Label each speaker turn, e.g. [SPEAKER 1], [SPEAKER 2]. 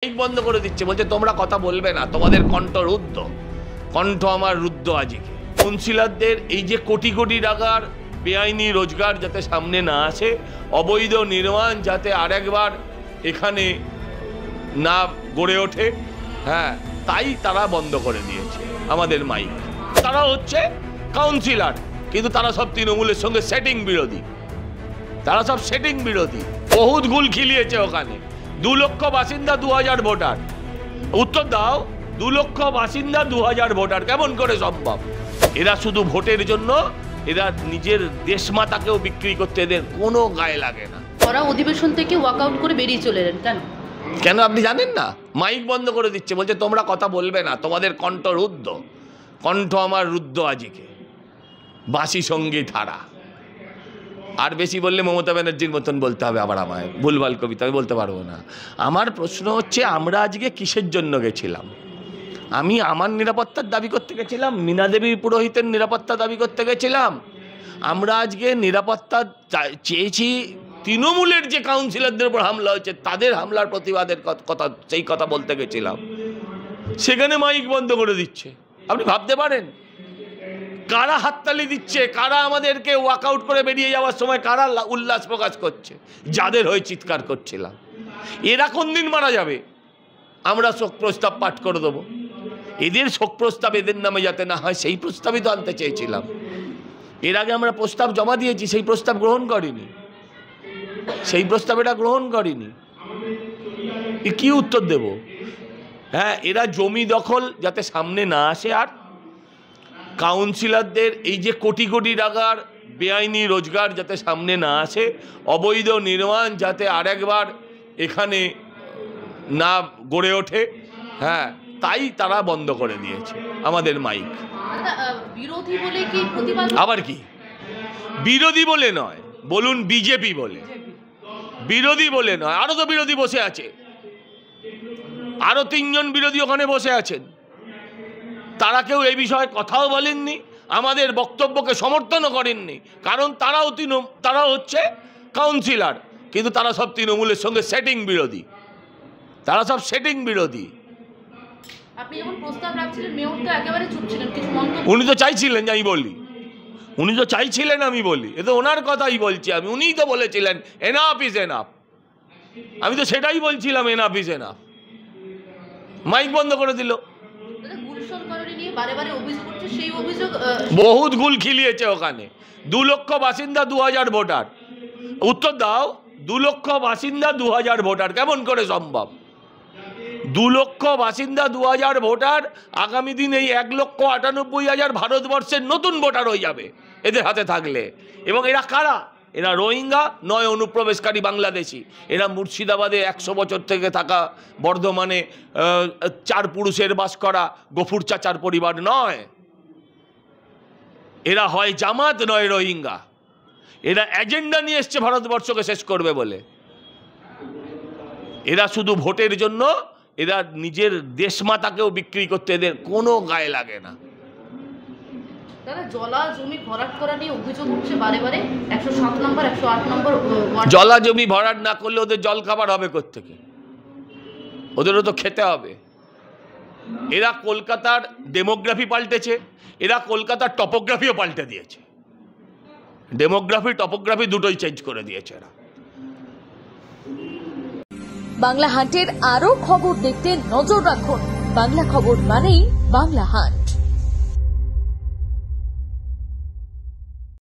[SPEAKER 1] Mic বন্ধ করে দিচ্ছে, বলছে তোমরা কথা বলবে না, তোমাদের কণ্ঠ রুদ্ধ, কণ্ঠ আমার রুদ্ধ। আজকে কাউন্সিলরদের এই যে কোটি কোটি টাকার বেআইনি রোজগার যাতে সামনে না আসে, অবৈধ নির্মাণ যাতে আরেকবার এখানে না গড়ে ওঠে, হ্যাঁ, তাই তারা বন্ধ করে দিয়েছে আমাদের মাইক। তারা হচ্ছে কাউন্সিলর, কিন্তু তারা সব তৃণমূলের সঙ্গে সেটিং বিরোধী, তারা সব সেটিং বিরোধী। বহুত গুল খিলিয়েছে ওখানে। 2 লক্ষ বাসিন্দা 2000 ভোটার। উত্তর দাও, 2 লক্ষ বাসিন্দা 2000 ভোটার কেমন করে সম্ভব? এরা শুধু ভোটের জন্য, এরা নিজের দেশমাতাকেও বিক্রি করতে এদের কোনো গায়ে লাগে না।
[SPEAKER 2] ওরা অধিবেশন থেকে ওয়াকআউট করে বেরিয়ে চলে এলেন কেন?
[SPEAKER 1] কেন আপনি জানেন না? মাইক বন্ধ করে দিচ্ছে, বলছে তোমরা কথা বলবে না, তোমাদের কণ্ঠ রুদ্ধ, কণ্ঠ আমার রুদ্ধ। আজকে বাসি সঙ্গীত হারা। আর বেশি বললে মমতা ব্যানার্জির মতন বলতে হবে আবার আমায়, ভুলভাল কবিতা আমি বলতে পারবো না। আমার প্রশ্ন হচ্ছে, আমরা আজকে কিসের জন্য গেছিলাম? আমি আমার নিরাপত্তার দাবি করতে গেছিলাম, মীনা দেবী পুরোহিতের নিরাপত্তা দাবি করতে গেছিলাম। আমরা আজকে নিরাপত্তা চেয়েছি, তৃণমূলের যে কাউন্সিলরদের উপর হামলা হয়েছে তাদের হামলার প্রতিবাদের কথা, সেই কথা বলতে গেছিলাম। সেখানে মাইক বন্ধ করে দিচ্ছে। আপনি ভাবতে পারেন কারা হাততালি দিচ্ছে, কারা আমাদেরকে ওয়াকআউট করে বেরিয়ে যাওয়ার সময় কারা উল্লাস প্রকাশ করছে? যাদের হয়ে চিৎকার করছিলাম। এরা কোন দিন মারা যাবে আমরা শোক প্রস্তাব পাঠ করে দেবো। এদের শোক প্রস্তাব এদের নামে যাতে না হয় সেই প্রস্তাবই তো আনতে চেয়েছিলাম। এর আগে আমরা প্রস্তাব জমা দিয়েছি, সেই প্রস্তাব গ্রহণ করিনি, সেই প্রস্তাব এটা গ্রহণ করিনি। কি উত্তর দেব? হ্যাঁ, এরা জমি দখল যাতে সামনে না আসে, আর কাউন্সিলরদের এই যে কোটি কোটি টাকার বেআইনি রোজগার যাতে সামনে না আসে, অবৈধ নির্মাণ যাতে আরেকবার এখানে না গড়ে ওঠে, হ্যাঁ, তাই তারা বন্ধ করে দিয়েছে আমাদের মাইক।
[SPEAKER 2] বিরোধী বলে কি প্রতিবাদ?
[SPEAKER 1] আবার কি বিরোধী বলে নয়, বলুন বিজেপি বলে, বিরোধী বলে নয়। আরো তো বিরোধী বসে আছে, আরো 3 জন বিরোধী ওখানে বসে আছেন। তারা কেউ এই বিষয়ে কথাও বলেননি, আমাদের বক্তব্যকে সমর্থনও করেননি, কারণ তারাও হচ্ছে কাউন্সিলর, কিন্তু তারা সব তৃণমূলের সঙ্গে সেটিং বিরোধী, তারা সব সেটিং বিরোধী।
[SPEAKER 2] আপনি যখন প্রস্তাব রাখছিলেন মেয়র তো একেবারে চুপ ছিলেন, কিছু মন্তব্য?
[SPEAKER 1] উনি তো চাইছিলেন যে আমি বলি, উনি তো চাইছিলেন আমি বলি, এ তো ওনার কথাই বলছি আমি। উনিই তো বলেছিলেন এনাফ ইজ এনাফ, আমি তো সেটাই বলছিলাম এনাফ ইজ এনাফ। মাইক বন্ধ করে দিল। বহুত গুল খিলিয়েছে ওখানে। 2 লক্ষ বাসিন্দা 2000 ভোটার। উত্তর দাও, 2 লক্ষ বাসিন্দা 2000 ভোটার কেমন করে সম্ভব? 2 লক্ষ বাসিন্দা 2000 ভোটার আগামী দিন এই 1,98,000 ভারতবর্ষের নতুন ভোটার হয়ে যাবে এদের হাতে থাকলে। এবং এরা কারা? এরা রোহিঙ্গা নয়, অনুপ্রবেশকারী বাংলাদেশি। এরা মুর্শিদাবাদে 100 বছর থেকে থাকা, বর্ধমানে 4 পুরুষের বাস করা গফুর চাচার পরিবার নয়। এরা হয় জামাত নয় রোহিঙ্গা। এরা এজেন্ডা নিয়ে এসছে ভারতবর্ষকে শেষ করবে বলে। এরা শুধু ভোটের জন্য, এরা নিজের দেশমাতাকেও বিক্রি করতে এদের কোনো গায়ে লাগে না।
[SPEAKER 2] জলা জমি ভরাট করা নিয়ে অভিযোগ উঠছে বারে বারে। 107 নম্বর 108 নম্বর
[SPEAKER 1] জলা জমি ভরাট না করলে ওদের জল খাবার হবে কোত্থেকে? ওদেরও তো খেতে হবে। এরা কলকাতার ডেমোগ্রাফি পাল্টেছে, এরা কলকাতার টপোগ্রাফিও পাল্টে দিয়েছে। ডেমোগ্রাফি টপোগ্রাফি দুটোই চেঞ্জ করে দিয়েছে এরা।
[SPEAKER 3] বাংলা হান্টের আরো খবর দেখতে নজর রাখুন। বাংলা খবর মানেই বাংলা হান্ট।